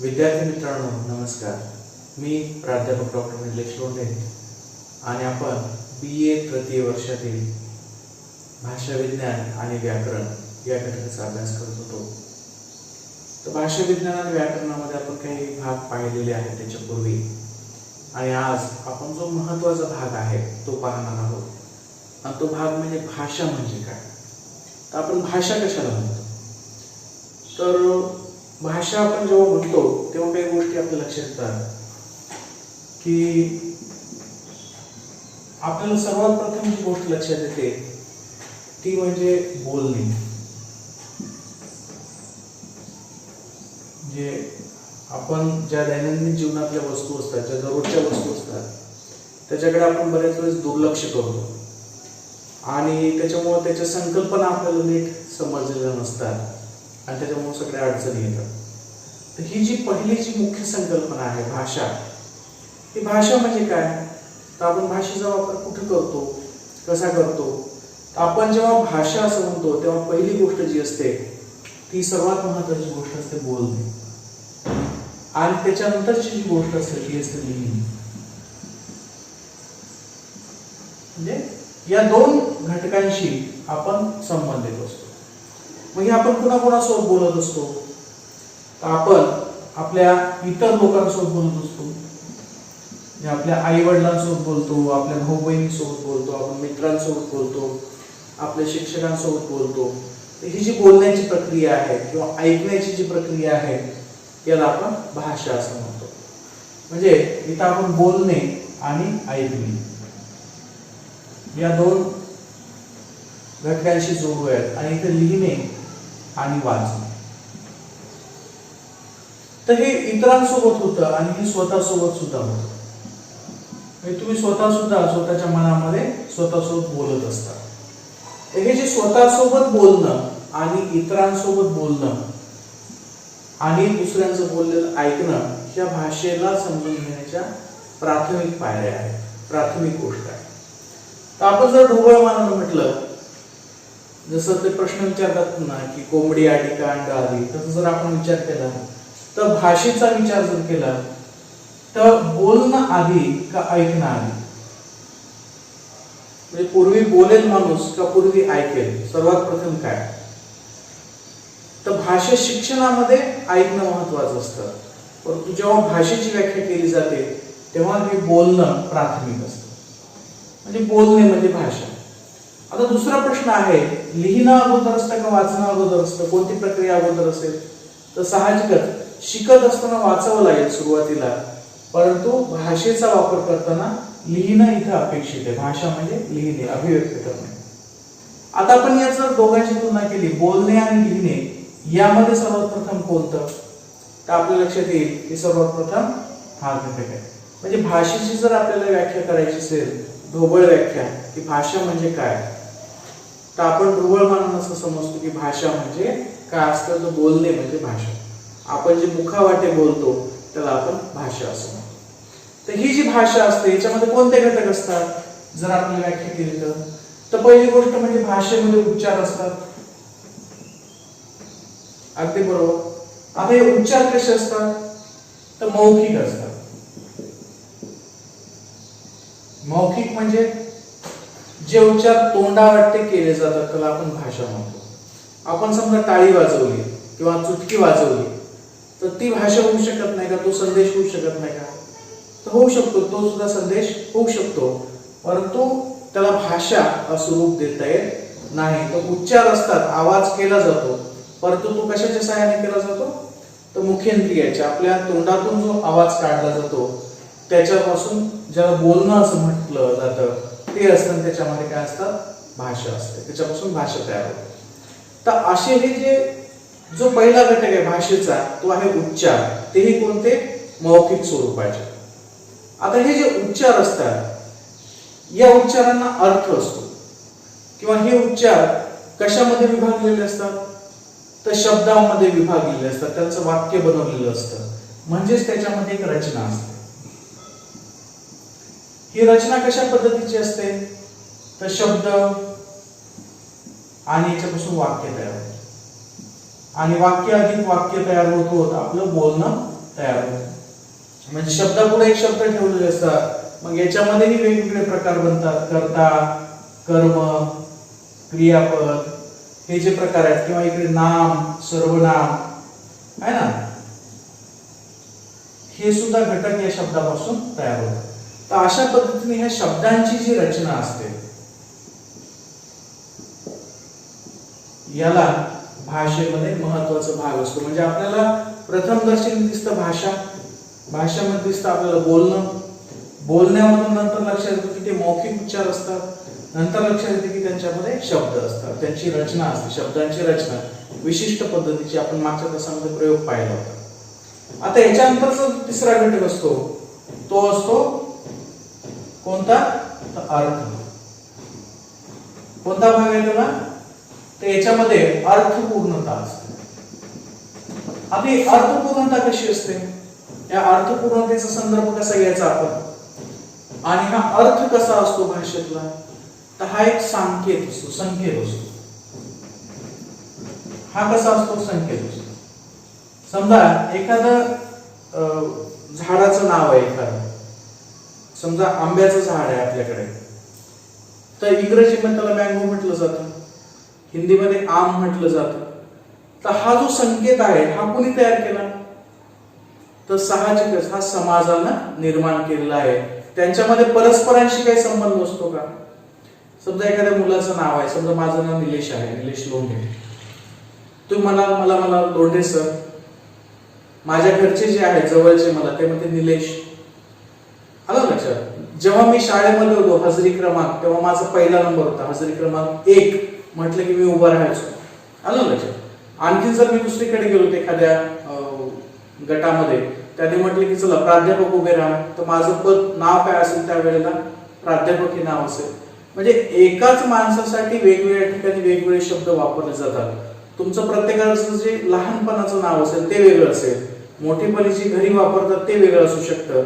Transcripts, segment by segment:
विद्यार्थी मित्रांनो नमस्कार. मी प्राध्यापक डॉक्टर निलेश लोंढे आणि आपण BA तृतीय वर्षातील भाषा विज्ञान आणि व्याकरण या घटकाचा अभ्यास करत होतो. तर भाषा विज्ञान आणि व्याकरणामध्ये आपण काही भाग पाहिलेले आहेत त्याच्यापूर्वी, आणि आज आपण जो महत्त्वाचा भाग आहे तो पाहणार आहोत. आणि तो भाग म्हणजे भाषा म्हणजे काय. तर आपण भाषा कशाला म्हणतो, तर भाषा आपण जेव्हा म्हणतो तेव्हा काही गोष्टी आपल्या लक्षात येतात की आपल्याला सर्वात प्रथम जी गोष्ट लक्षात येते ती म्हणजे बोलणे. जे आपण ज्या दैनंदिन जीवनातल्या वस्तू असतात, ज्या दररोजच्या वस्तू असतात, त्याच्याकडे आपण बरेच वेळेस दुर्लक्ष करतो आणि त्याच्यामुळे त्याच्या संकल्पना आपल्याला नीट समजलेल्या नसतात आणि त्याच्यामुळे सगळ्या अडचणी येतात. तर ही जी पहिली जी मुख्य संकल्पना आहे भाषा, ही भाषा म्हणजे काय. तर आपण भाषेचा वापर कुठे करतो, कसा करतो. तर आपण जेव्हा भाषा असं म्हणतो तेव्हा पहिली गोष्ट जी असते ती सर्वात महत्त्वाची गोष्ट असते बोलणे, आणि त्याच्यानंतरची जी गोष्ट असते ती असते लिहिणे. म्हणजे या दोन घटकांशी आपण संबंधित असतो. मग आपण कुणाकुणासोबत बोलत असतो, तर आपण आपल्या इतर लोकांसोबत बोलत असतो. आपल्या आई वडिलांसोबत बोलतो, आपल्या भाऊ बहिणीसोबत बोलतो, आपण मित्रांसोबत बोलतो, आपल्या शिक्षकांसोबत बोलतो. ही जी बोलण्याची प्रक्रिया आहे किंवा ऐकण्याची जी प्रक्रिया आहे याला आपण भाषा असं म्हणतो. म्हणजे इथं आपण बोलणे आणि ऐकणे या दोन घटकांशी जोडू आहेत, आणि इथे लिहिणे आणि वाचणे. तर हे इतरांसोबत होतं आणि हे स्वतःसोबत सुद्धा होतं. तुम्ही स्वतः सुद्धा स्वतःच्या मनामध्ये स्वतःसोबत बोलत असता. हे जे स्वतःसोबत बोलणं आणि इतरांसोबत बोलणं आणि दुसऱ्यांचं बोललेलं ऐकणं या भाषेला समजून घेण्याच्या प्राथमिक पायऱ्या आहेत, प्राथमिक गोष्ट आहे. तर आपण जर ढोबळमानानं म्हटलं, जसं ते प्रश्न विचारतात ना की कोंबडी आली का अंड आली, तसं जर आपण विचार केला तर भाषेचा विचार जर केला तर बोलणं आधी का ऐकणं आधी. म्हणजे पूर्वी बोलेल माणूस का पूर्वी ऐकेल, सर्वात प्रथम काय. तर भाषा शिक्षणामध्ये ऐकणं महत्वाचं असतं, परंतु जेव्हा भाषेची व्याख्या केली जाते तेव्हा हे बोलणं प्राथमिक असतं. म्हणजे बोलणे म्हणजे भाषा. आता दुसरा प्रश्न आहे, लिहिणं अगोदर असतं का वाचणं अगोदर असतं, कोणती प्रक्रिया अगोदर असेल. तर साहजिकच शिकत असताना वाचावं लागेल सुरुवातीला, परंतु भाषेचा वापर करताना लिहिणं इथं अपेक्षित आहे. भाषा म्हणजे लिहिणे, अभिव्यक्त करणे. आता आपण या जर दोघांची तुलना केली, बोलणे आणि लिहिणे, यामध्ये सर्वात प्रथम कोणतं, तर आपल्या लक्षात येईल की सर्वात प्रथम हा घटक आहे. म्हणजे भाषेची जर आपल्याला व्याख्या करायची असेल, ढोबळ व्याख्या की भाषा म्हणजे काय, तर आपण ढोबळ मानून असं समजतो की भाषा म्हणजे काय असतं, तर बोलणे म्हणजे भाषा. आपण जे मुखावाटे बोलतो त्याला आपण भाषा असं म्हणतो. तर ही जी भाषा असते याच्यामध्ये कोणते घटक असतात जर आपण व्याख्या केली तर पहिली गोष्ट म्हणजे भाषेमध्ये उच्चार असतात. अगदी बरोबर. आता हे उच्चार कसे असतात, तर मौखिक असतात. मौखिक म्हणजे जे उच्चार तोंडावाटे केले जातात त्याला आपण भाषा म्हणतो. आपण समजा टाळी वाजवली किंवा चुटकी वाजवली तर ती भाषा होऊ शकत नाही का, तो संदेश होऊ शकत नाही का. तर होऊ शकतो, तो सुद्धा संदेश होऊ शकतो, परंतु त्याला भाषा असं रूप देता येत नाही. तो उच्चार असतात, आवाज केला जातो, परंतु तो कशाच्या सहाय्याने केला जातो, तर मुखेंद्रियाच्या, आपल्या तोंडातून जो आवाज काढला जातो त्याच्यापासून ज्याला बोलणं असं म्हटलं जातं ते असतं, त्याच्यामध्ये काय असतं, भाषा असते. त्याच्यापासून भाषा तयार होते. तर असे हे जे जो पहिला घटक आहे भाषेचा तो आहे उच्चार, तेही कोणते, मौखिक स्वरूपाचे. आता हे जे उच्चार असतात या उच्चारांना अर्थ असतो, किंवा हे उच्चार कशामध्ये विभागलेले असतात, तर शब्दांमध्ये विभागलेले असतात. त्यांचं वाक्य बनवलेलं असतं, म्हणजेच त्याच्यामध्ये एक रचना असते. ही रचना कशा पद्धतीची असते, तर शब्द आणि याच्यापासून वाक्य तयार होतं, आणि वाक्य अधिक वाक्य तयार होत होत आपलं बोलणं तयार होते. म्हणजे शब्दापुढे एक शब्द ठेवलेले असतात, मग याच्यामध्येही वेगवेगळे प्रकार बनतात. कर्ता, कर्म, क्रियापद हे जे प्रकार आहेत, किंवा इकडे नाम, सर्वनाम आहे ना, हे सुद्धा घटक या शब्दापासून तयार होतात. तर अशा पद्धतीने ह्या शब्दांची जी रचना असते याला भाषेमध्ये महत्त्वाचा भाग असतो. म्हणजे आपल्याला प्रथमदर्शनी दिसतं भाषा, भाषेमध्ये दिसतं आपल्याला बोलणं, बोलण्यामधून नंतर लक्षात येतं की ते मौखिक उच्चार असतात, नंतर लक्षात येते की त्यांच्यामध्ये शब्द असतात, त्यांची रचना असते. शब्दांची रचना विशिष्ट पद्धतीची आपण मागच्या तासामध्ये प्रयोग पाहिला होता. आता याच्यानंतरचा तिसरा घटक असतो तो असतो कोणता, तर अर्थ. कोणता भाग आहे त्याला, तर याच्यामध्ये अर्थपूर्णता असते. आता ही अर्थपूर्णता कशी असते, या अर्थपूर्णतेचा संदर्भ कसा घ्यायचा आपण, आणि हा अर्थ कसा असतो भाषेतला, तर हा एक संकेत असतो, संकेत असतो. हा कसा असतो, संकेत असतो. समजा एखादं झाडाचं नाव आहे, एखादं समजा आंब्याचं झाड आहे आपल्याकडे, तर इंग्रजीमध्ये त्याला मँगो म्हटलं जातं, हिंदीमध्ये आम म्हटलं जातं. तर हा जो संकेत आहे हा कोणी तयार केला, तर साहजिकच हा समाजानं निर्माण केलेला आहे. त्यांच्यामध्ये परस्परांशी काही संबंध असतो का. समजा एखाद्या मुलाचं नाव आहे, समजा माझं नाव निलेश आहे, निलेश लोंढे. तुम्ही मला लोंढे सर, माझ्या घरचे जे आहेत जवळचे मला ते म्हणते निलेश. आलं लक्षात. जेव्हा मी शाळेमध्ये होतो हजेरी क्रमांक, तेव्हा माझा पहिला नंबर होता, हजेरी क्रमांक 1 म्हटलं की मी उभा राहायचो. आलं लक्षात. आणखी जर मी दुसरीकडे गेलो एखाद्या गटामध्ये, त्याने म्हटलं की चला प्राध्यापक उभे राहा, तर माझं पद नाव काय असेल त्यावेळेला प्राध्यापक हे नाव असेल. म्हणजे एकाच माणसासाठी वेगवेगळ्या ठिकाणी वेगवेगळे शब्द वापरले जातात. तुमचं प्रत्येकाचं जे लहानपणाचं नाव असेल ते वेगळं असेल, मोठेपणी जे घरी वापरतात ते वेगळं असू शकतं,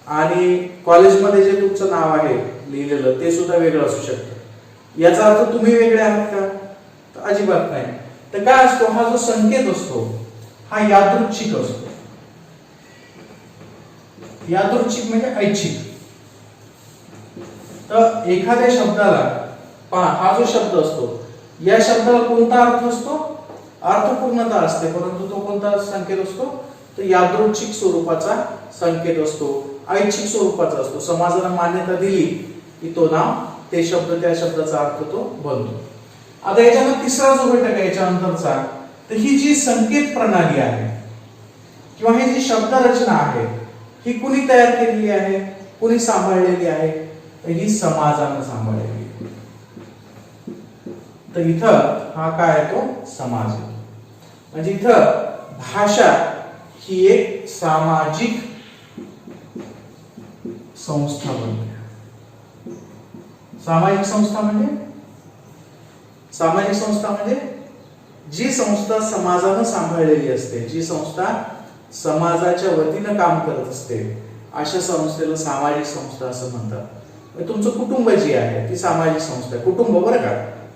आणि कॉलेजमध्ये जे तुमचं नाव आहे लिहिलेलं ते सुद्धा वेगळं असू शकतं. याचा अर्थ तुम्ही वेगळे आहात का, तर अजिबात नाही. तर काय असतो, हा जो संकेत असतो हा यादृच्छिक असतो. यादृच्छिक म्हणजे ऐच्छिक. तर एखाद्या शब्दाला पहा, हा जो शब्द असतो या शब्दाला कोणता अर्थ असतो, अर्थपूर्णता असते, परंतु तो कोणता संकेत असतो, तर यादृच्छिक स्वरूपाचा संकेत असतो, ऐच्छिक स्वरूपाचा असतो. समाजाने मान्यता दिली की तो नाव, ते शब्द, त्या शब्दाचा अर्थ तो बनतो. आता याच्यामध्ये तिसरा जो घटक आहे याच्यानंतरचा, तर ही जी संकेत प्रणाली आहे किंवा ही जी शब्द रचना आहे ही कुणी तयार केलेली आहे, कुणी सांभाळलेली आहे, तर ही समाजाने सांभाळलेली आहे. तर इथं हा काय आहे, तो समाज. म्हणजे इथं भाषा ही एक सामाजिक संस्था बनते. सामाजिक संस्था म्हणजे जी संस्था समाजानं सांभाळलेली असते, जी संस्था समाजाच्या वतीनं काम करत असते, अशा संस्थेला सामाजिक संस्था असं म्हणतात. तुमचं कुटुंब जी आहे ती सामाजिक संस्था आहे. कुटुंब बरं का,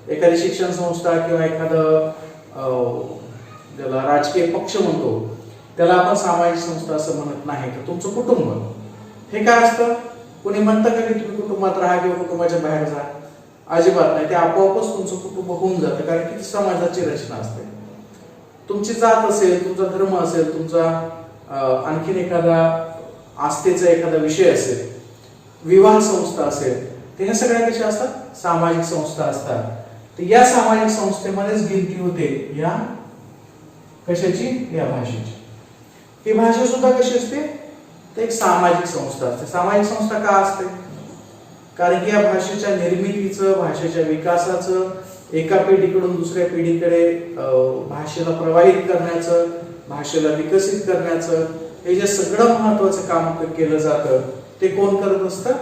एखादी शिक्षण संस्था किंवा एखादं ज्याला राजकीय पक्ष म्हणतो त्याला आपण सामाजिक संस्था असं म्हणत नाही. तर तुमचं कुटुंब हे काय असतं, कोणी म्हणतं का की तुम्ही कुटुंबात राहा किंवा कुटुंबाच्या बाहेर जा, अजिबात नाही. ते आपोआपच तुमचं कुटुंब होऊन जातं, कारण की समाजाची रचना असते. तुमची जात असेल, तुमचा धर्म असेल, तुमचा आणखीन एखादा आस्थेचा एखादा विषय असेल, विवाह संस्था असेल, तर ह्या सगळ्या कशा असतात, सामाजिक संस्था असतात. तर या सामाजिक संस्थेमध्येच गिनती होते या कशाची, या भाषेची. ही भाषा सुद्धा कशी असते, तर एक सामाजिक संस्था असते. सामाजिक संस्था का असते, कारण की या भाषेच्या निर्मितीचं, भाषेच्या विकासाचं, एका पिढीकडून दुसऱ्या पिढीकडे भाषेला प्रवाहित करण्याचं, भाषेला विकसित करण्याचं, हे जे सगळं महत्वाचं काम केलं जातं ते कोण करत असतं,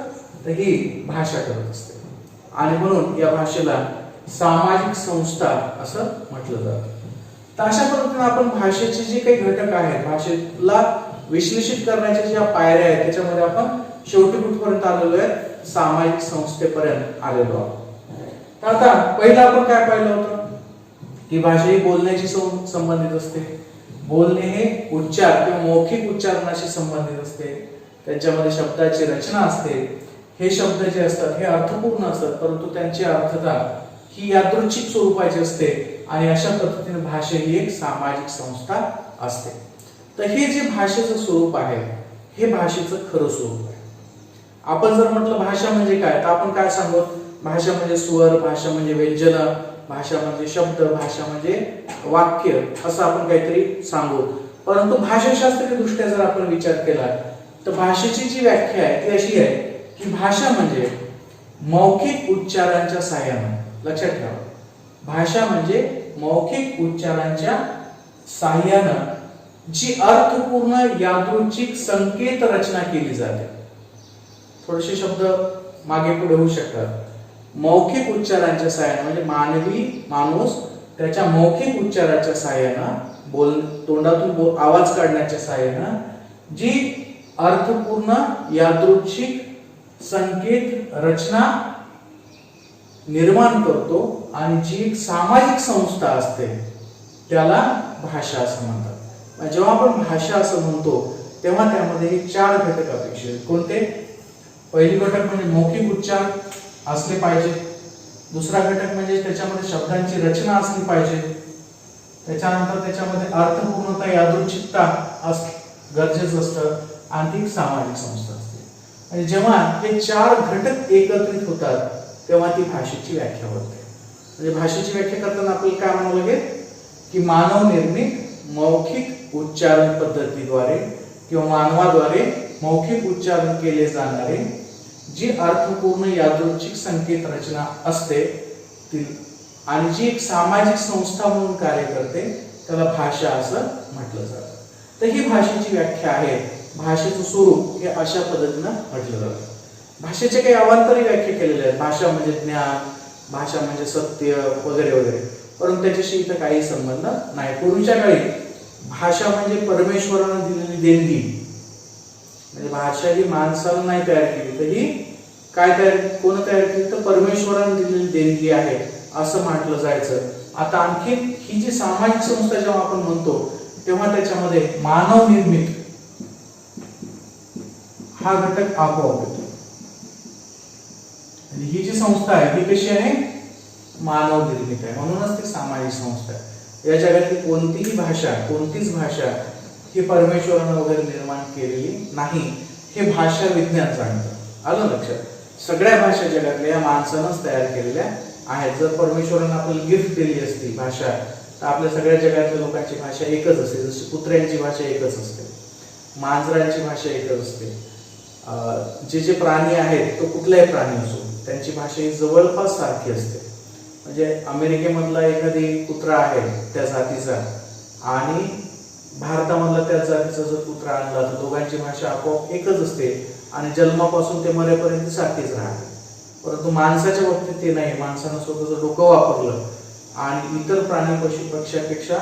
तर ही भाषा करत असते. आणि म्हणून या भाषेला सामाजिक संस्था असं म्हटलं जातं. तर अशा पद्धतीने आपण भाषेचे जे काही घटक आहेत, भाषेला विश्लेषित करण्याच्या ज्या पायऱ्या आहेत, त्याच्यामध्ये आपण शेवटी कुठपर्यंत आलेलो आहे, सामाजिक संस्थेपर्यंत आलेलो आहोत. तर आता पहिलं आपण काय पाहिलं होतं की भाषा ही बोलण्याशी संबंधित असते. बोलणे हे उच्चार किंवा मौखिक उच्चारणाशी संबंधित असते. त्यांच्यामध्ये शब्दाची रचना असते. हे शब्द जे असतात हे अर्थपूर्ण असतात, परंतु त्यांची अर्थता ही यादृच्छिक स्वरूपाची असते आणि अशा पद्धतीने भाषा ही एक सामाजिक संस्था असते. तर हे जे भाषेचं स्वरूप आहे हे भाषेचं खरं स्वरूप आहे. आपण जर म्हटलं भाषा म्हणजे काय, तर आपण काय सांगू? भाषा म्हणजे स्वर, भाषा म्हणजे व्यंजन, भाषा म्हणजे शब्द, भाषा म्हणजे वाक्य, असं आपण काहीतरी सांगू. परंतु भाषाशास्त्रीय दृष्ट्या जर आपण विचार केला तर भाषेची जी व्याख्या आहे ती अशी आहे की भाषा म्हणजे मौखिक उच्चारांच्या साहाय्याने, लक्षात ठेवा, भाषा म्हणजे मौखिक उच्चारांच्या साहाय्याने जी अर्थपूर्ण यादृच्छिक संकेत रचना केली जाते. थोडेसे शब्द मागे पुढे होऊ शकतात. मौखिक उच्चारांच्या साहाय्याने म्हणजे माणूस त्याच्या मौखिक उच्चाराच्या साहाय्याने तोंडातून आवाज काढण्याच्या साहाय्याने जी अर्थपूर्ण यादृच्छिक संकेत रचना निर्माण करतो आणि जी एक सामाजिक संस्था असते त्याला भाषा असं म्हणतात. जेव्हा आपण भाषा असं म्हणतो तेव्हा त्यामध्ये हे 4 घटक अपेक्षित आहेत. कोणते? पहिली घटक म्हणजे मौखिक उच्चार असले पाहिजे. दुसरा घटक म्हणजे त्याच्यामध्ये शब्दांची रचना असली पाहिजे. त्याच्यानंतर त्याच्यामध्ये अर्थपूर्णता यादृच्छिकता गरजेचं असतं आणि ती सामाजिक संस्था असते. आणि जेव्हा हे 4 घटक एकत्रित होतात तेव्हा ती भाषेची व्याख्या होते. म्हणजे भाषेची व्याख्या करताना आपल्याला काय म्हणावं लागेल की मानव निर्मित मौखिक उच्चारण पद्धतीद्वारे किंवा मानवाद्वारे मौखिक उच्चारण केले जाणारे जी अर्थपूर्ण यादृच्छिक संकेत रचना असते ती आणि जी एक सामाजिक संस्था म्हणून कार्य करते त्याला भाषा असं म्हटलं जातं. तर ही भाषेची व्याख्या आहे. भाषेचं स्वरूप हे अशा पद्धतीनं म्हटलं जातं. भाषेचे काही अवांतरी व्याख्या केलेल्या आहेत. भाषा म्हणजे ज्ञान, भाषा म्हणजे सत्य वगैरे वगैरे, परंतु त्याच्याशी इथं काही संबंध नाही. पूर्वीच्या काळी भाषा म्हणजे परमेश्वरानं दिलेली देणगी. म्हणजे भाषा ही माणसाला नाही तयार केली, तर ही कोण तयार केली? तर परमेश्वरानं दिलेली देणगी आहे असं म्हटलं जायचं. आता आणखी ही जी सामाजिक संस्था जेव्हा आपण म्हणतो तेव्हा त्याच्यामध्ये मानव निर्मित हा घटक आपोआप येतो. आणि ही जी संस्था आहे ही कशी आहे? मानव निर्मित आहे, म्हणूनच ती सामाजिक संस्था आहे. या जगातली कोणतीही भाषा, कोणतीच भाषा ही परमेश्वरानं वगैरे निर्माण केलेली नाही, हे भाषा विज्ञान सांगतं. आलं लक्षात? सगळ्या भाषा जगातल्या या माणसानंच तयार केलेल्या आहेत. जर परमेश्वरानं आपल्याला गिफ्ट दिली असती भाषा तर आपल्या सगळ्या जगातल्या लोकांची भाषा एकच असते. जशी कुत्र्यांची भाषा एकच असते, मांजरांची भाषा एकच असते. जे प्राणी आहेत तो कुठलाही प्राणी असो त्यांची भाषा ही जवळपास सारखी असते. म्हणजे अमेरिकेमधला एखादी कुत्रा आहे त्या जातीचा आणि भारतामधला त्या जातीचा जर कुत्रा आणला तर दोघांची भाषा आपोआप एकच असते आणि जन्मापासून ते मरेपर्यंत सारखीच राहते. परंतु माणसाच्या बाबतीत ते नाही. माणसानं स्वतःचं डोकं वापरलं आणि इतर प्राणी पशु पक्ष्यापेक्षा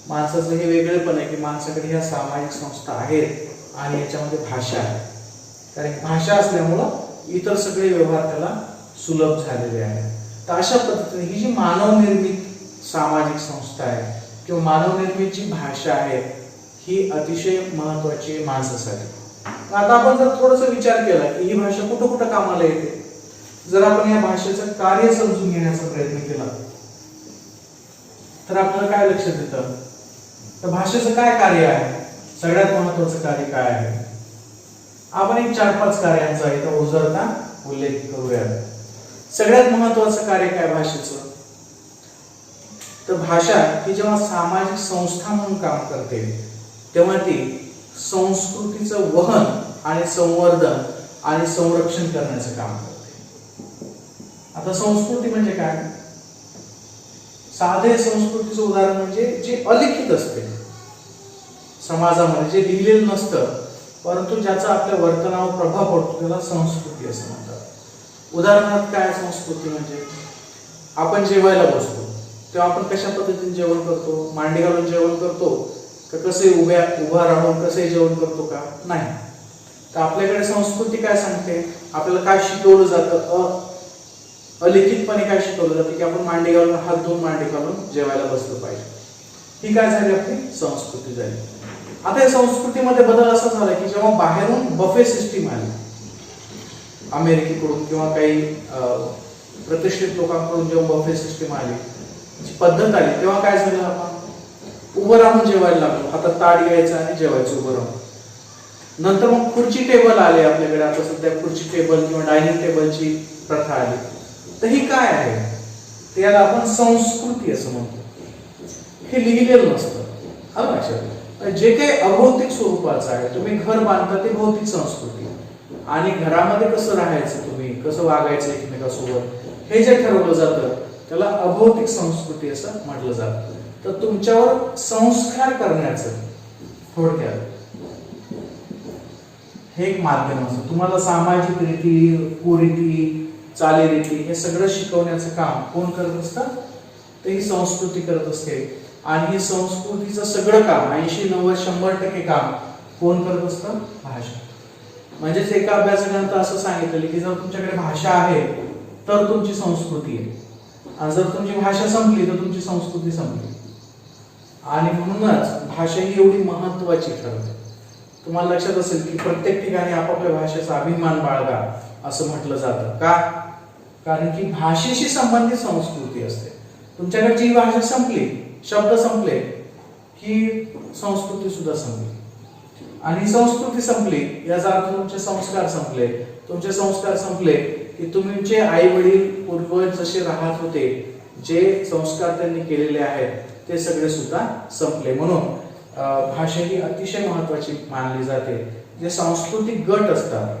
माणसाचं हे वेगळेपण आहे की माणसाकडे ह्या सामाजिक संस्था आहेत आणि याच्यामध्ये भाषा आहे. कारण भाषा असल्यामुळं इतर सगळे व्यवहार त्याला सुलभ झालेले आहेत. तर अशा पद्धतीने ही जी मानव निर्मित सामाजिक संस्था आहे किंवा मानव निर्मित जी भाषा आहे ही अतिशय महत्वाची आहे माणसासाठी. आता आपण जर थोडासा विचार केला की ही भाषा कुठं कुठं कामाला येते, जर आपण या भाषेचं कार्य समजून घेण्याचा प्रयत्न केला तर आपल्याला काय लक्षात येतं? तर भाषेचं काय कार्य आहे? सगळ्यात महत्वाचं कार्य काय आहे? आपण एक 4-5 कार्यांचा इथं उजळता उल्लेख करूया. सगळ्यात महत्वाचं कार्य काय भाषेचं? तर भाषा ही जेव्हा सामाजिक संस्था म्हणून काम करते तेव्हा ती संस्कृतीचं वहन आणि संवर्धन आणि संरक्षण करण्याचं काम करते. आता संस्कृती म्हणजे काय? साधे संस्कृतीचं उदाहरण म्हणजे जे अलिखित असते समाजामध्ये, जे लिहिलेलं नसतं परंतु ज्याचा आपल्या वर्तनावर प्रभाव पडतो त्याला संस्कृती असं म्हणतात. उदाहरणार्थ काय संस्कृती म्हणजे? आपण जेवायला बसतो तेव्हा आपण कशा पद्धतीने जेवण करतो? मांडी घालून जेवण करतो का कसे उभा राहून कसे जेवण करतो का? नाही. तर आपल्याकडे संस्कृती काय सांगते? आपल्याला काय शिकवलं जातं? अलिखितपणे काय शिकवलं जातं की आपण मांडी घालून, हात धुवून मांडी घालून जेवायला बसलं पाहिजे. ही काय झाली आपली संस्कृती झाली. आता या संस्कृतीमध्ये बदल असा झाला की जेव्हा बाहेरून बफे सिस्टीम आली अमेरिकेकडून किंवा काही प्रतिष्ठित लोकांकडून जेव्हा बफे सिस्टीम आली पद्धत आली तेव्हा काय झालं, आपण उभं राहून जेवायला लागलो. हातात ताट घ्यायचं आणि जेवायचं उभं राहून. नंतर मग खुर्ची टेबल आले आपल्याकडे. आता सध्या खुर्ची टेबल किंवा डायनिंग टेबलची प्रथा आली. तर ही काय आहे, तर याला आपण संस्कृती असं म्हणतो. हे लिहिलेलं नसतं, आलं लक्षात. जे काही अभौतिक स्वरूपाचं आहे, तुम्ही घर बांधता ते भौतिक संस्कृती, आणि घरामध्ये कसं राहायचं, तुम्ही कसं वागायचं एकमेकांसोबत, हे जे ठरवलं जातं त्याला अभौतिक संस्कृती असं म्हटलं जातं. तर तुमच्यावर संस्कार करण्याचं थोडक्यात हे एक माध्यम असतं. तुम्हाला सामाजिक रीती, कुरीती, चालीरीती हे सगळं शिकवण्याचं काम कोण करत असतं, तर ही संस्कृती करत असते. आणि ही संस्कृतीचं सगळं काम 80-90-100% काम कोण करत असतं, भाषा. म्हणजेच एका अभ्यासकाने तर असं सांगितलेलं की जर तुमच्याकडे भाषा आहे तर तुमची संस्कृती आहे, आणि जर तुमची भाषा संपली तर तुमची संस्कृती संपली. आणि म्हणूनच भाषा ही एवढी महत्वाची ठरते. तुम्हाला लक्षात असेल की प्रत्येक ठिकाणी आपापल्या भाषेचा अभिमान बाळगा असं म्हटलं जातं. का? कारण की भाषेशी संबंधित संस्कृती असते. तुमच्याकडची ही भाषा संपली, शब्द संपले की संस्कृती सुद्धा संपली. आणि संस्कृती संपली याचा अर्थ तुमचे संस्कार संपले. तुमचे संस्कार संपले की तुमचे आई वडील पूर्वज जसे राहत होते, जे संस्कार त्यांनी केलेले आहेत ते सगळे सुद्धा संपले. म्हणून भाषा ही अतिशय महत्वाची मानली जाते. जे सांस्कृतिक गट असतात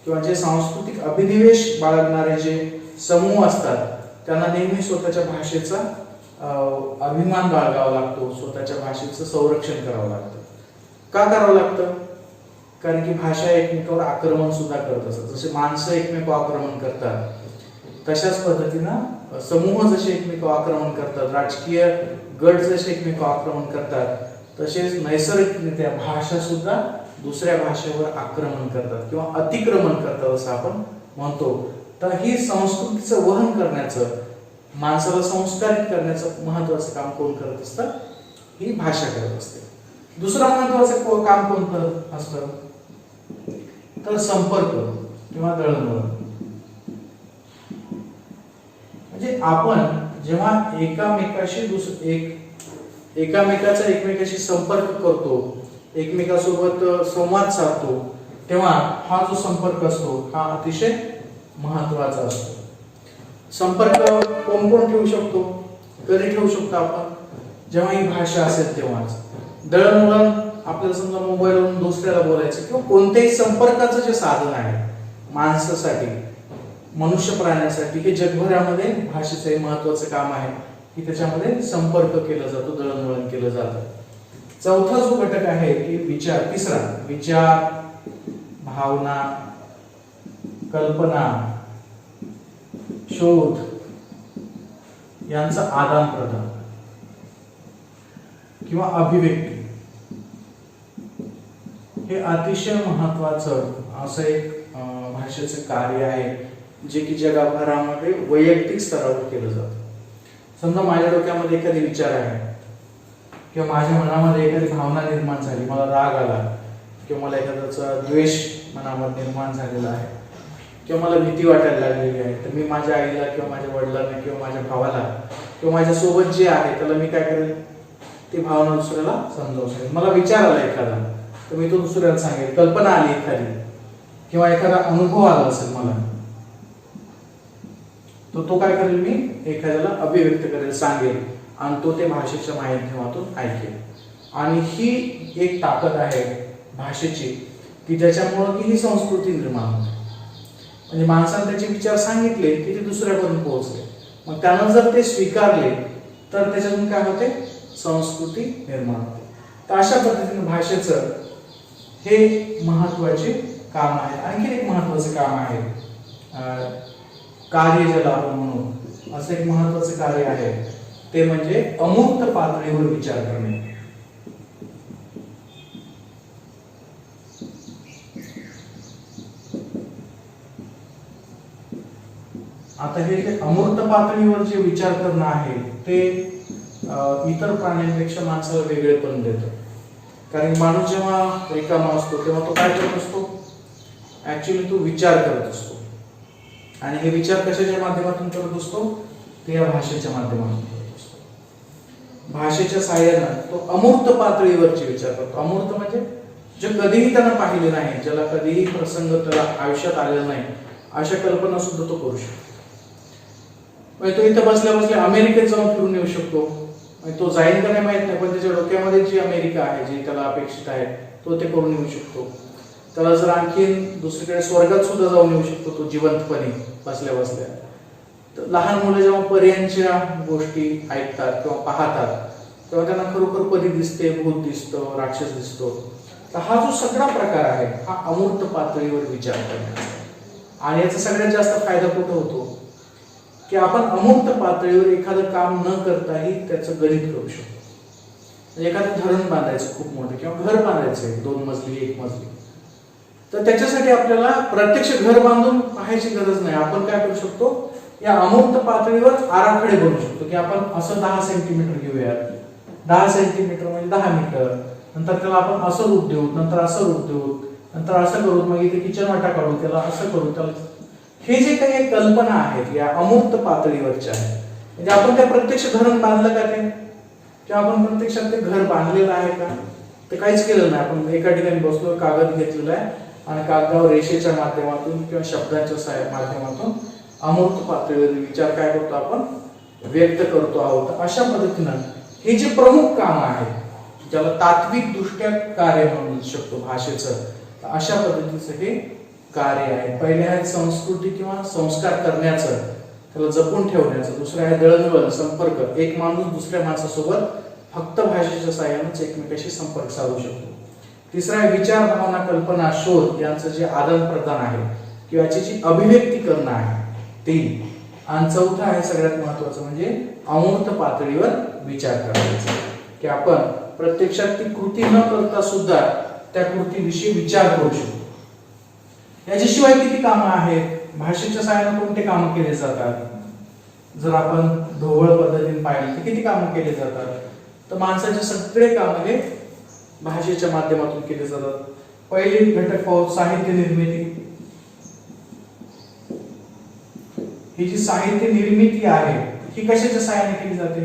किंवा जे सांस्कृतिक अभिनिवेश बाळगणारे जे समूह असतात त्यांना नेहमी स्वतःच्या भाषेचा अभिमान बाळगावा लागतो, स्वतःच्या भाषेचं संरक्षण करावं लागतं. का करावं लागतं? कारण की भाषा एकमेकावर आक्रमण सुद्धा करत असतात. जसे माणसं एकमेकावर आक्रमण करतात तशाच पद्धतीनं समूह जसे एकमेकावर आक्रमण करतात, राजकीय गट जसे एकमेकावर आक्रमण करतात, तसेच नैसर्गिकरित्या भाषा सुद्धा दुसऱ्या भाषेवर आक्रमण करतात किंवा अतिक्रमण करतात असं आपण म्हणतो. तर ही संस्कृतीचं वहन करण्याचं, माणसाला संस्कारित करण्याचं महत्वाचं काम कोण करत असतं, ही भाषा करत असते. दुसरं महत्वाचं काम कोणतं असतं, तर संपर्क किंवा दळणवळण. म्हणजे आपण जेव्हा एकामेकाचा एकमेकाशी संपर्क करतो, एकमेकासोबत संवाद साधतो, तेव्हा हा जो संपर्क असतो हा अतिशय महत्वाचा असतो. संपर्क कोण कोण ठेवू शकतो, कधी ठेवू शकतो आपण, जेव्हा ही भाषा असेल तेव्हाच. दळणवळण आपल्याला समजा मोबाईलवरून दुसऱ्याला बोलायचं किंवा कोणत्याही संपर्काचं जे साधन आहे माणसासाठी, मनुष्य प्राण्यासाठी, हे जगभरामध्ये भाषेचं महत्वाचं काम आहे की त्याच्यामध्ये संपर्क केला जातो, दळणवळण केलं जातं. चौथा जो घटक आहे की विचार, तिसरा विचार, भावना, कल्पना, शोध यांचं आदान प्रदान किंवा अभिव्यक्ती, हे अतिशय महत्वाचं असं एक भाषेचं कार्य आहे जे की जगभरामध्ये वैयक्तिक स्तरावर केलं जातं. समजा माझ्या डोक्यामध्ये एखादी विचार आहे किंवा माझ्या मनामध्ये एखादी भावना निर्माण झाली, मला राग आला किंवा मला एखाद्याचा द्वेष मनामध्ये निर्माण झालेला आहे किंवा मला भीती वाटायला लागलेली आहे, तर मी माझ्या आईला किंवा माझ्या वडिलांना किंवा माझ्या भावाला किंवा माझ्या सोबत जे आहे त्याला मी काय करेल, ती भावना दुसऱ्याला समजावू शकेल. मला विचार आला एखादा तर मी तो दुसऱ्याला सांगेल. कल्पना आली एखादी किंवा एखादा अनुभव आला असेल मला, तो काय करेल, मी एखाद्याला अभिव्यक्त करेल, सांगेल, आणि तो ते भाषेच्या माध्यमातून ऐकेल. आणि ही एक ताकद आहे भाषेची की ज्याच्यामुळे की ही संस्कृती निर्माण होते. म्हणजे माणसाने त्याचे विचार सांगितले की ते दुसऱ्यापर्यंत पोहोचले, मग त्यानं जर ते स्वीकारले तर त्याच्यातून काय होते, संस्कृती निर्माण होते. तर अशा पद्धतीने भाषेचं हे महत्वाचे काम आहे. आणखी एक महत्वाचं काम आहे, कार्य ज्याला आपण म्हणू, असं एक महत्वाचं कार्य आहे, ते म्हणजे अमूर्त पातळीवर विचार करणे. आता हे जे अमूर्त पातळीवर जे विचार करणं आहे ते इतर प्राण्यांपेक्षा माणसाला वेगळेपण देतं. कारण माणूस जेव्हा रिकामा असतो तेव्हा तो काय करत असतो, ऍक्च्युली तो विचार करत असतो. आणि हे विचार कशाच्या माध्यमातून करत असतो, ते या भाषेच्या माध्यमातून करत असतो. भाषेच्या साहाय्यानं तो अमूर्त पातळीवरचे विचार करतो. अमूर्त म्हणजे जे कधीही त्यानं पाहिले नाही, ज्याला कधीही प्रसंग त्याला आयुष्यात आलेला नाही, अशा कल्पना सुद्धा तो करू शकतो. म्हणजे तो इथं बसल्या बसल्या अमेरिकेत जाऊन फिरून येऊ शकतो. तो जाईल का नाही माहित नाही, पण त्याच्या डोक्यामध्ये जी अमेरिका आहे, जी त्याला अपेक्षित आहे, तो ते करून येऊ शकतो. त्याला जर आणखीन दुसरीकडे स्वर्गात सुद्धा जाऊन येऊ शकतो तो जिवंतपणे बसल्या बसल्या. तर लहान मुलं जेव्हा पर्यांच्या गोष्टी ऐकतात किंवा पाहतात तेव्हा त्यांना खरोखर परी दिसते, भूत दिसतो, राक्षस दिसतो. तर हा जो सगळा प्रकार आहे हा अमूर्त पातळीवर विचार करण्याचा. आणि याचा सगळ्यात जास्त फायदा कुठं होतो की आपण अमूर्त पातळीवर एखादं काम न करताही त्याचं गणित करू शकतो. म्हणजे एखादं धरण बांधायचं खूप मोठं किंवा घर बांधायचं 2 मजली 1 मजली, तर त्याच्यासाठी आपल्याला प्रत्यक्ष घर बांधून पाहायची गरज नाही. आपण काय करू शकतो, या अमूर्त पातळीवर आराखडे बनवू शकतो की आपण असं 10 सेंटीमीटर घेऊयात, 10 सेंटीमीटर म्हणजे 10 मीटर, नंतर त्याला आपण असं रूप देऊ, नंतर असं रूप देऊ, नंतर असं करू, मग इथे किचन वाटा काढू, त्याला असं करू, त्याला. हे जे काही कल्पना आहेत या अमूर्त पातळीवरच्या आहेत. म्हणजे आपण त्या प्रत्यक्ष धरण बांधलं का ते, किंवा आपण प्रत्यक्षात ते घर बांधलेलं आहे का, ते काहीच केलं नाही. आपण एका ठिकाणी बसलो, कागद घेतलेला आहे आणि कागदावर रेषेच्या माध्यमातून किंवा शब्दाच्या माध्यमातून अमूर्त पातळीवर विचार काय करतो, आपण व्यक्त करतो आहोत. अशा पद्धतीनं हे जे प्रमुख काम आहे, ज्याला तात्विक दृष्ट्या कार्य म्हणू शकतो भाषेचं, अशा पद्धतीचं हे कार्य आहे. पहिले आहे संस्कृती किंवा संस्कार करण्याचं, त्याला जपून ठेवण्याचं. दुसरं आहे दळणवळण, संपर्क. एक माणूस दुसऱ्या माणसासोबत फक्त भाषेच्या साहाय्यानेच एकमेकाशी संपर्क साधू शकतो. तिसरा आहे विचार, भावना, कल्पना, शोध यांचं जे आदान प्रदान आहे किंवा याची जी अभिव्यक्ती करणं आहे ती. आणि चौथा आहे सगळ्यात महत्वाचं म्हणजे अमूर्त पातळीवर विचार करायचा, की आपण प्रत्यक्षात ती कृती न करता सुद्धा त्या कृतीविषयी विचार करू शकतो. याच्याशिवाय किती कामं आहेत, भाषेच्या सहाय्याने कोणते कामं केले जातात. जर आपण ढोबळ पद्धतीने पाहिलं तर किती कामं केले जातात. तर माणसाचे सगळे कामं हे भाषेच्या माध्यमातून केले जातात. पहिली घटक पाहू, साहित्य निर्मिती. ही जी साहित्य निर्मिती आहे ही कशाच्या सहाय्याने केली जाते.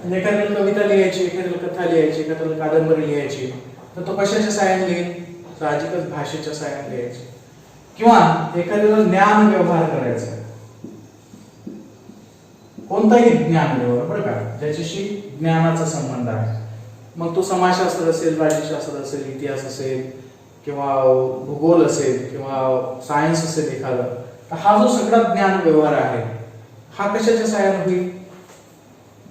म्हणजे एखाद्याला कविता लिहायची, एखाद्याला कथा लिहायची, एखाद्याला कादंबरी लिहायची, तर तो कशाच्या सहाय्याने लिहिल, साहजिकच भाषेच्या सहाय्याने लिहायची. किंवा एखाद्याला ज्ञान व्यवहार करायचा, कोणताही ज्ञान व्यवहार बरं का, ज्याच्याशी ज्ञानाचा संबंध आहे. मग तो समाजशास्त्र असेल, राज्यशास्त्र असेल, इतिहास असेल किंवा भूगोल असेल किंवा सायन्स असेल एखादा. तर हा जो सगळा ज्ञान व्यवहार आहे हा कशाच्या सहाय्याने होईल,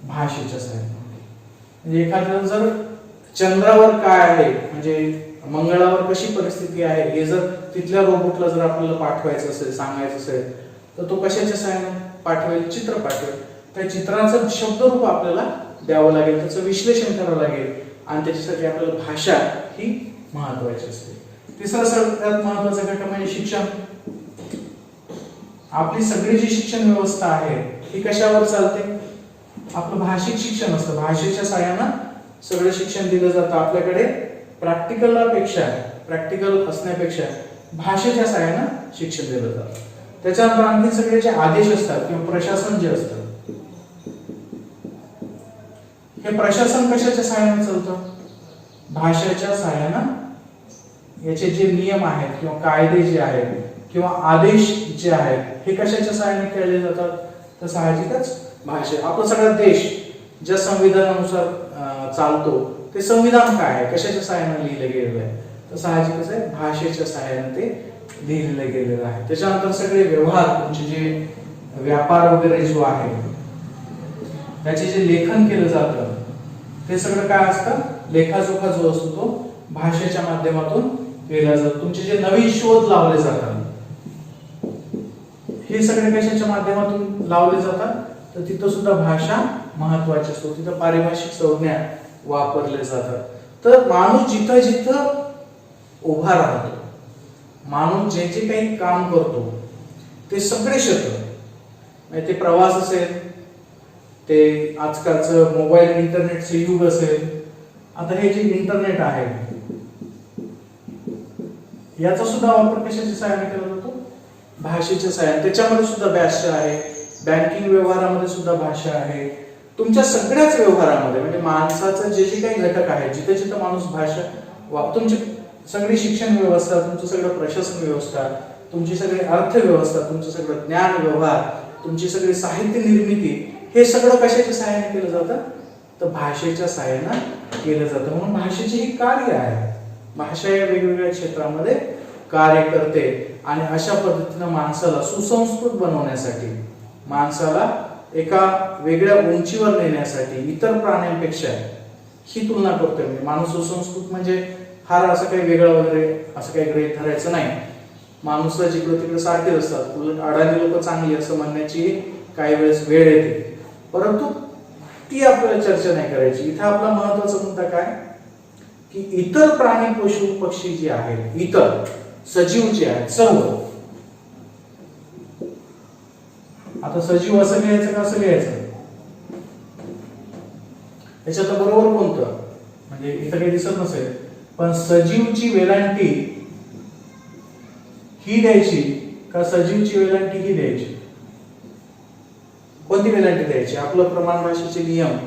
भाषेच्या सहाय्याने. म्हणजे एखाद्याला जर चंद्रावर काय आहे, म्हणजे मंगळावर कशी परिस्थिती आहे, हे जर तिथल्या रोबोटला जर आपल्याला पाठवायचं असेल, सांगायचं असेल, तर तो कशाच्या सहाय्याने पाठवेल, चित्र पाठवेल. त्या चित्राचं शब्दरूप आपल्याला द्यावं लागेल, त्याचं विश्लेषण करावं लागेल आणि त्याच्यासाठी आपल्याला भाषा ही महत्वाची असते. तिसरा सगळ्यात महत्वाचा घटक म्हणजे शिक्षण. आपली सगळी जी शिक्षण व्यवस्था आहे ही कशावर चालते, आपलं भाषिक शिक्षण असतं. भाषेच्या सहाय्यानं सगळं शिक्षण दिलं जातं. आपल्याकडे प्रॅक्टिकल असण्यापेक्षा भाषेच्या सहाय्यानं शिक्षण दिलं जातं. त्याच्यानंतर आणखी सगळे जे आदेश असतात किंवा प्रशासन जे असतं, हे प्रशासन कशाच्या सहाय्याने चालतं, भाषेच्या सहाय्यानं. याचे जे नियम आहेत किंवा कायदे जे आहेत किंवा आदेश जे आहेत हे कशाच्या सहाय्याने केले जातात, तर साहजिकच भाषे. आपला सगळा देश ज्या संविधानानुसार चालतो ते संविधान काय आहे, कशाच्या सहाय्याने लिहिलं गेलेलं आहे, तर साहजिकच आहे भाषेच्या सहाय्याने ते लिहिलं गेलेलं आहे. त्याच्यानंतर सगळे व्यवहार, तुमचे जे व्यापार वगैरे जो आहे त्याचे जे लेखन केलं जातं ते सगळं काय असतं, लेखाजोखा जो असतो तो भाषेच्या माध्यमातून केला जातो. तुमचे जे नवीन शोध लावले जातात हे सगळे कशाच्या माध्यमातून लावले जातात, तर तिथं सुद्धा भाषा महत्वाची असतो. तिथं पारिभाषिक संज्ञा वापरले जातात. तर माणूस जिथं जिथं उभा राहतो, माणूस जे जे काही काम करतो ते सगळे क्षेत्र, म्हणजे ते प्रवास असेल ते आजकालचं मोबाईल इंटरनेटचं युग असेल. आता हे जे इंटरनेट आहे याचा सुद्धा वापर कशाच्या सहाय्याने केला जातो? भाषेच्या सहाय्याने. त्याच्यामध्ये सुद्धा भाषा आहे. बँकिंग व्यवहारामध्ये सुद्धा भाषा आहे. तुमच्या सगळ्याच व्यवहारामध्ये म्हणजे माणसाचं जे जे काही घटक आहेत, जिथे जिथे माणूस भाषा तुमची सगळी शिक्षण व्यवस्था, तुमचं सगळं प्रशासन व्यवस्था, तुमची सगळी अर्थव्यवस्था, तुमचं सगळं ज्ञान व्यवहार, तुमची सगळी साहित्य निर्मिती, हे सगळं कशाच्या सहाय्याने केलं जातं? तर भाषेच्या सहाय्याने केलं जातं. म्हणून भाषेचे ही कार्य आहे. भाषा या वेगवेगळ्या क्षेत्रामध्ये कार्य करते आणि अशा पद्धतीनं माणसाला सुसंस्कृत बनवण्यासाठी, माणसाला एका वेगळ्या उंचीवर नेण्यासाठी इतर प्राण्यांपेक्षा ही तुलना करतोय मी. माणूस सुसंस्कृत म्हणजे फार असं काही वेगळं वगैरे असं काही गृहीत धरायचं नाही. माणूसला जिकडे तिकडे सारखे असतात, उलट अडाणी लोक चांगली असं म्हणण्याची काही वेळेस वेळ येते, परंतु ती आपल्याला चर्चा नाही करायची. इथं आपला महत्वाचा मुद्दा काय की इतर प्राणी पशु पक्षी जे आहेत, इतर सजीव जे आहेत सर्व. आता सजीव असं लिहायचं का असं लिहायचं? याच्यात बरोबर कोणतं म्हणजे इथं काही दिसत नसेल, पण सजीवची वेलांटी ही द्यायची का सजीवची वेलांटी ही द्यायची? कोणती वेलांटी द्यायची? आपलं प्रमाण भाषेचे नियम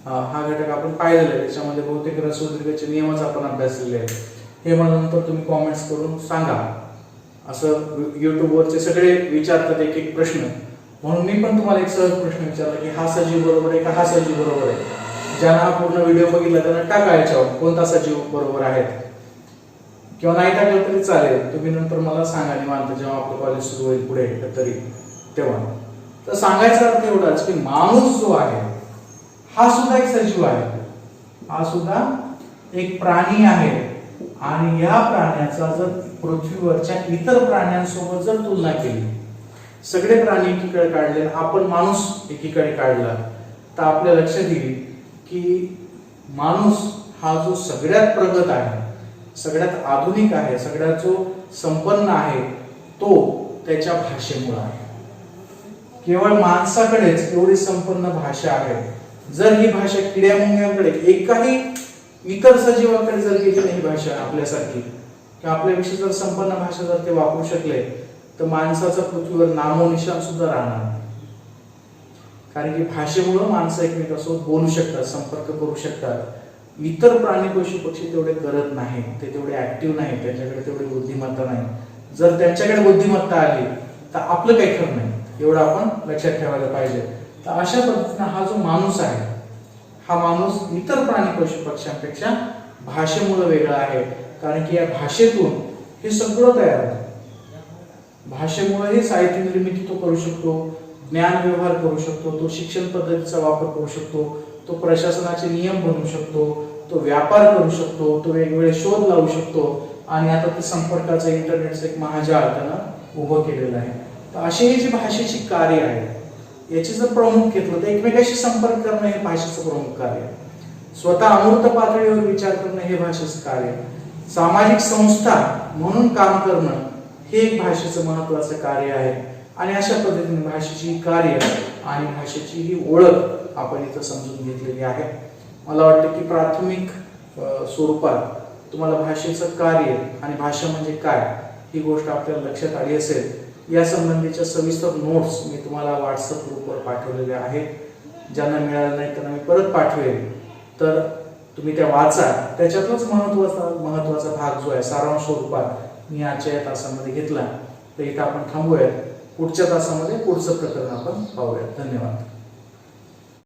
हा घटक आपण पाहिलेला आहे. त्याच्यामध्ये बहुतेक रसोदीर्घाचे नियमच आपण अभ्यासलेले आहेत. हे मला नंतर तुम्ही कॉमेंट्स करून सांगा. असं युट्यूबवरचे सगळे विचारतात एक एक प्रश्न, म्हणून मी पण तुम्हाला एक सहज प्रश्न विचारला की हा सजीव बरोबर आहे का हा सजीव बरोबर आहे. ज्यांना हा पूर्ण व्हिडिओ बघितला त्यांना टाका याच्यावर कोणता सजीव बरोबर आहे, किंवा नाही टाकलं तरी चालेल. तुम्ही नंतर मला सांगा निवांत जेव्हा आपलं कॉलेज सुरू होईल पुढे तरी तेव्हा. तर सांगायचा अर्थ एवढाच की माणूस जो आहे हा सुद्धा एक सजीव आहे, हा सुद्धा एक प्राणी आहे. आणि या प्राण्याचा जर पृथ्वीवरच्या इतर प्राण्यांसोबत जर तुलना केली, सगळे प्राणी एकीकडे काढले आपण माणूस एकीकडे काढला, तर आपल्या लक्षात येईल की माणूस हा जो सगळ्यात प्रगत आहे, सगळ्यात आधुनिक आहे, सगळ्यात जो संपन्न आहे, तो त्याच्या भाषेमुळे आहे. केवळ माणसाकडेच एवढी संपन्न भाषा आहे. जर ही भाषा किड्या मुंग्यांकडे, एकाही इतर सजीवाकडे जर गेली नाही भाषा आपल्यासारखी किंवा आपल्यापेक्षा जर संपन्न भाषा जर ते वापरू शकले, तर माणसाचा पृथ्वीवर नामोनिशाण सुद्धा राहणार नाही. कारण की भाषेमुळे माणसं एकमेकांसोबत बोलू शकतात, संपर्क करू शकतात. इतर प्राणी पशु पक्षी तेवढे करत नाही, ते तेवढे ऍक्टिव्ह नाही, त्यांच्याकडे तेवढी बुद्धिमत्ता नाही. जर त्यांच्याकडे बुद्धिमत्ता आली तर आपलं काही खरं नाही, एवढं आपण लक्षात ठेवायला पाहिजे. तर अशा पद्धतीने हा जो माणूस आहे, हा माणूस इतर प्राणी पशु पक्ष्यांपेक्षा भाषेमुळे वेगळा आहे. कारण की या भाषेतून हे सगळं तयार होतं. भाषेमुळे हे साहित्य निर्मिती तो करू शकतो, ज्ञान व्यवहार करू शकतो, तो शिक्षण पद्धतीचा वापर करू शकतो, तो प्रशासनाचे नियम बनवू शकतो, तो व्यापार करू शकतो, तो वेगवेगळे शोध लावू शकतो. आणि आता ते संपर्काचं इंटरनेटचं एक महाजाळ त्यानं उभं केलेलं आहे. तर अशी ही जी भाषेची कार्य आहे, याची जर प्रमुख घेतलं तर एकमेकाशी संपर्क करणं हे भाषेचं प्रमुख कार्य आहे. स्वतः अमूर्त पातळीवर विचार करणं हे भाषेचं कार्य आहे. सामाजिक संस्था म्हणून काम करणं हे एक भाषेचं महत्वाचं कार्य आहे. आणि अशा पद्धतीने भाषेची कार्य आणि भाषेची ही ओळख आपण इथं समजून घेतलेली आहे. मला वाटतं की प्राथमिक स्वरूपात तुम्हाला भाषेचं कार्य आणि भाषा म्हणजे काय ही गोष्ट आपल्याला लक्षात आली असेल. या संबंधीच्या सविस्तर नोट्स मी तुम्हाला व्हॉट्सअप ग्रुपवर पाठवलेल्या आहेत. ज्यांना मिळालं नाही त्यांना मी परत पाठवेल, तर तुम्ही त्या वाचा. त्याच्यातलाच महत्वाचा भाग जो आहे सारांश स्वरूपात मी आजच्या या तासामध्ये घेतला. तर इथं आपण थांबूयात. पुढच्या तासामध्ये पुढचं प्रकरण आपण पाहूयात. धन्यवाद.